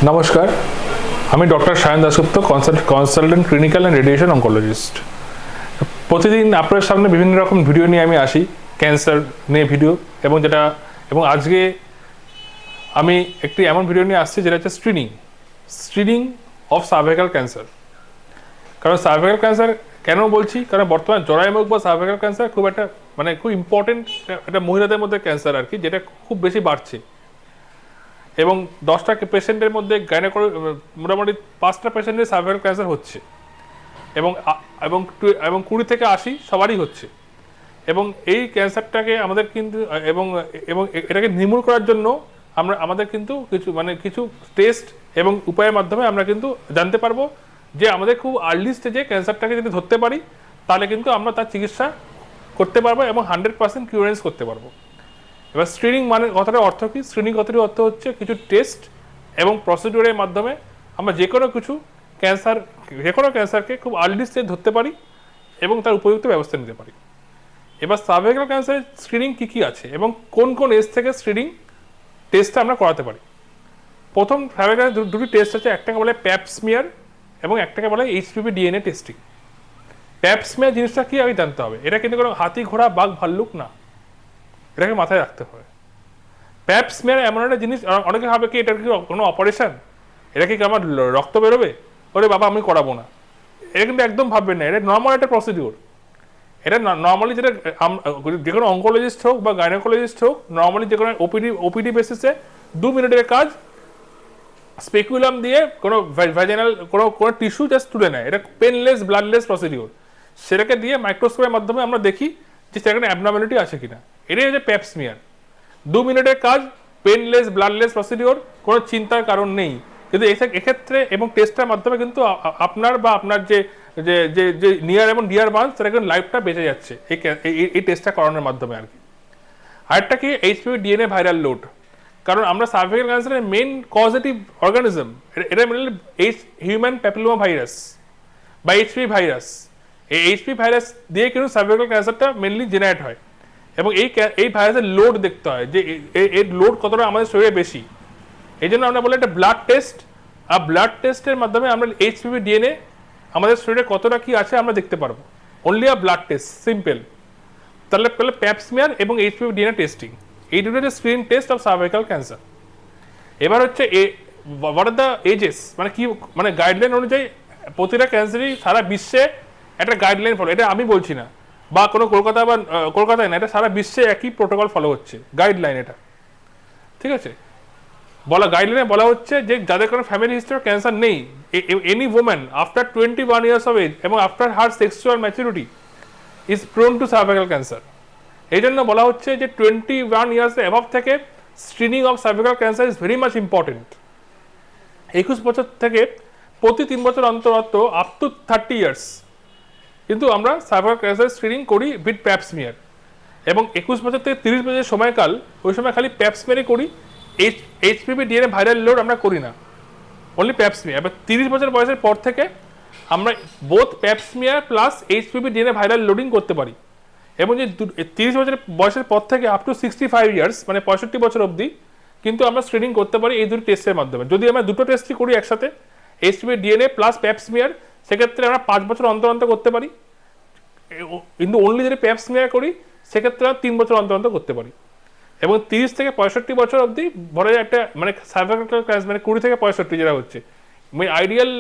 নমস্কার, আমি doctor Sayan Dasgupta, consultant clinical and radiation oncologist. প্রতিদিন আপনার সামনে বিভিন্ন রকম ভিডিও নিয়ে আমি আসি, ক্যান্সার নিয়ে ভিডিও, এবং আজকে আমি একটি এমন ভিডিও নিয়ে আসছি যেটা হচ্ছে স্ক্রিনিং অফ সার্ভাইকাল ক্যান্সার। কারণ সার্ভাইকাল ক্যান্সার কেন বলছি, কারণ বর্তমানে জরায়ুমুখ বা সার্ভাইকাল ক্যান্সার খুব ইম্পর্টেন্ট একটা মহিলাদের মধ্যে ক্যান্সার আর কি, যেটা খুব বেশি বাড়ছে। এবং 10টা পেশেন্টের মধ্যে মোটামুটি 5টা পেশেন্টের সার্ভাইকাল ক্যান্সার হচ্ছে, এবং 20 থেকে 80 সবারই হচ্ছে। এবং এই ক্যান্সারটাকে আমাদের কিন্তু এবং এটাকে নির্মূল করার জন্য আমাদের কিন্তু কিছু টেস্ট এবং উপায়ের মাধ্যমে আমরা কিন্তু জানতে পারবো যে আমাদের খুব আর্লি স্টেজে ক্যান্সারটাকে যদি ধরতে পারি, তাহলে কিন্তু আমরা তার চিকিৎসা করতে পারবো এবং 100% কিউরেন্স করতে পারবো। এবার স্ক্রিনিং মানে কথাটার অর্থ কি? স্ক্রিনিং কথাটির অর্থ হচ্ছে কিছু টেস্ট এবং প্রসিডিউরের মাধ্যমে আমরা যে কোনো ক্যান্সারকে খুব আর্লি স্টেজ ধরতে পারি এবং তার উপযুক্ত ব্যবস্থা নিতে পারি। এবার সার্ভাইকাল ক্যান্সারের স্ক্রিনিং কী আছে এবং কোন কোন এজ থেকে স্ক্রিনিং টেস্টটা আমরা করাতে পারি। প্রথম সার্ভাইকাল দুটি টেস্ট আছে, একটাকে বলে প্যাপ স্মিয়ার এবং একটাকে বলে HPV DNA টেস্টিং। প্যাপ স্মিয়ার জিনিসটা কি আগে জানতে হবে। এটা কিন্তু কোনো হাতি, ঘোড়া, বাঘ, ভাল্লুক না, এটাকে মাথায় রাখতে হবে। প্যাপ স্মিয়ার এমন একটা জিনিস, অনেকে ভাবে কি এটা কি কোনো অপারেশন, এটা কি আমার রক্ত বেরোবে, ওরে বাবা আমি করাবো না। এটা কিন্তু একদম ভাববেন না, এটা নর্মাল একটা প্রসিডিওর। এটা নর্মালি যেটা যে কোনো অঙ্কোলজিস্ট হোক বা গাইনোকোলজিস্ট হোক, নর্মালি যে কোনো ওপিডি বেসিসে 2 মিনিটের কাজ, স্পেকুলাম দিয়ে কোনো ভ্যাজিনাল কোনো টিস্যু জাস্ট তুলে নেয়। এটা পেনলেস ব্লাডলেস প্রসিডিওর। সেটাকে দিয়ে মাইক্রোস্কোপের মাধ্যমে আমরা দেখি যে সেখানে অ্যাবনর্মালিটি আছে কিনা। এটাই হচ্ছে প্যাপ স্মিয়ার। 2 মিনিটের কাজ, পেনলেস ব্লাডলেস প্রসিডিওর, কোনো চিন্তার কারণ নেই। কিন্তু এক্ষেত্রে এবং টেস্টের মাধ্যমে কিন্তু আপনার যে নিয়ার এবং ডিয়ার ওয়ান্স, সেটা কিন্তু লাইফটা বেঁচে যাচ্ছে এই টেস্টটা করানোর মাধ্যমে আর কি। আরেকটা কি HPV DNA ভাইরাল লোড। কারণ আমরা সার্ভাইকাল ক্যান্সারের মেন কজেটিভ অর্গানিজম এটা মেনলি হিউম্যান প্যাপিলোমা ভাইরাস বা HPV ভাইরাস। এই HPV ভাইরাস দিয়ে কিন্তু সার্ভাইকাল ক্যান্সারটা মেনলি জেনারেট হয়। এবং এই ভাইরাসের লোড দেখতে হয় যে এর লোড কতটা আমাদের শরীরে বেশি। এই জন্য আমরা বলি একটা ব্লাড টেস্ট, আর ব্লাড টেস্টের মাধ্যমে আমরা HPV DNA আমাদের শরীরে কতটা কি আছে আমরা দেখতে পারবো। অনলি আ ব্লাড টেস্ট, সিম্পল। তাহলে প্যাপ স্মিয়ার এবং HPV DNA টেস্টিং, এই দুটো হচ্ছে screening test of cervical cancer. এবার হচ্ছে হোয়াট আর দ্য এজেস, মানে গাইডলাইন অনুযায়ী প্রতিটা ক্যান্সারই সারা বিশ্বে একটা গাইডলাইন ফলো। এটা আমি বলছি না, বা কোনো কলকাতায় না, এটা সারা বিশ্বে একই প্রোটোকল ফলো হচ্ছে, গাইডলাইন এটা, ঠিক আছে। গাইডলাইনে বলা হচ্ছে যে যাদের কোনো ফ্যামিলি হিস্ট্রি অফ ক্যান্সার নেই, any woman after 21 years of age এবং after her sexual maturity is prone to cervical cancer. এই জন্য বলা হচ্ছে যে 21 ইয়ার্স অ্যাবভ থেকে screening of cervical cancer is very much important. 21 বছর থেকে প্রতি 3 বছর অন্তর আপ টু 30 ইয়ার্স কিন্তু আমরা সার্ভাইকাল ক্যান্সার স্ক্রিনিং করি উইথ প্যাপ স্মিয়ার। এবং 21 বছর থেকে 30 বছরের সময়কাল, ওই সময় খালি প্যাপ স্মিয়ারই করি, HPV DNA ভাইরাল লোড আমরা করি না, অনলি প্যাপ স্মিয়ার। এবার 30 বছর বয়সের পর থেকে আমরা both pap smear plus HPV DNA viral loading করতে পারি। এবং যে 30 বছর বয়সের পর থেকে আপ টু 65 ইয়ার্স মানে 65 বছর অবধি কিন্তু আমরা স্ক্রিনিং করতে পারি এই দুটো টেস্টের মাধ্যমে। যদি আমরা দুটো টেস্টই করি একসাথে, HPV DNA প্লাস প্যাপ স্মিয়ার, সেক্ষেত্রে আমরা 5 বছর অন্তর করতে পারি। কিন্তু অনলি যদি প্যাপ স্মিয়ার করি, সেক্ষেত্রে আমরা 3 বছর অন্তর করতে পারি। এবং 30 থেকে 65 বছর অবধি বলা যায় একটা সার্ভাইকাল ক্যান্সার 20 থেকে 65 যেটা হচ্ছে ideal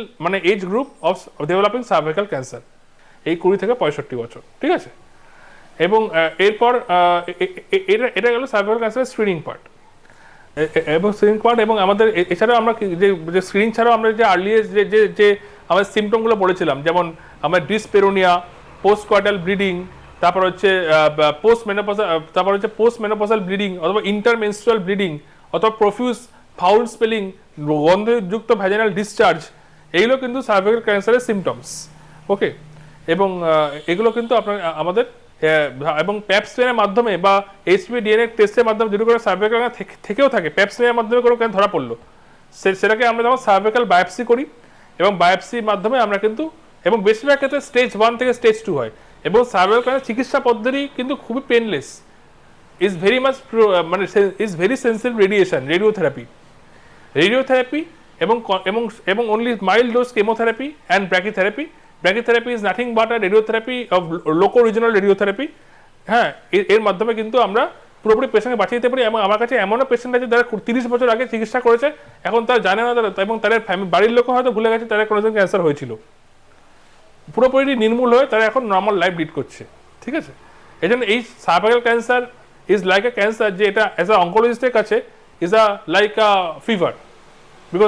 age group of developing cervical cancer, এই 20 থেকে 65 বছর, ঠিক আছে। এবং এরপর এটা গেল সার্ভাইকাল ক্যান্সারের স্ক্রিনিং পার্ট। এবং আমাদের এছাড়াও আমরা যে স্ক্রিনিং ছাড়াও আমরা যে আর্লি যে আমাদের সিমটমগুলো বলেছিলাম, যেমন আমরা ডিসপেরোনিয়া, পোস্ট কোয়ার্টাল ব্লিডিং, তারপর হচ্ছে পোস্ট মেনোপজাল ব্লিডিং অথবা ইন্টারমেনস্ট্রুয়াল ব্লিডিং অথবা প্রফিউজ ফাউল স্পেলিং, গন্ধযুক্ত ভ্যাজিনাল ডিসচার্জ, এইগুলো কিন্তু সার্ভাইকাল ক্যান্সারের সিমটমস। ওকে, এবং এগুলো কিন্তু আমাদের এবং প্যাপ স্মিয়ারের মাধ্যমে বা HPV DNA টেস্টের মাধ্যমে যদি কোনো সার্ভাইকাল থেকেও থাকে, প্যাপ স্মিয়ারের মাধ্যমে কোনো ধরা পড়লো, সেটাকে আমরা যখন সার্ভাইকাল বায়োপসি করি, এবং বায়োপসির মাধ্যমে আমরা কিন্তু, এবং বেশিরভাগ ক্ষেত্রে স্টেজ 1 থেকে স্টেজ 2 হয়। এবং সার্ভাইকাল ক্যান্সার চিকিৎসা পদ্ধতি কিন্তু খুবই painless, is very much is very sensitive radiation, radiotherapy এবং only mild dose chemotherapy and brachytherapy. Brachytherapy is nothing but a radiotherapy of local regional radiotherapy. হ্যাঁ, এর মাধ্যমে কিন্তু আমরা পুরোপুরি পেশেন্টকে বাঁচিয়ে দিতে পারি। এবং আমার কাছে এমনও পেশেন্ট আছে যারা 30 বছর আগে চিকিৎসা করেছে, এখন তারা জানে না, তারা এবং তাদের বাড়ির লোকও হয়তো ভুলে গেছে তাদের কোনোদিন ক্যান্সার হয়েছিল। পুরোপুরি নির্মূল হয়ে তারা এখন নর্মাল লাইফ লিড করছে। ঠিক আছে, এই জন্য এই cervical cancer is like a cancer, যে এটা অ্যাজ আ অনকোলজিস্টের কাছে is a like a fever.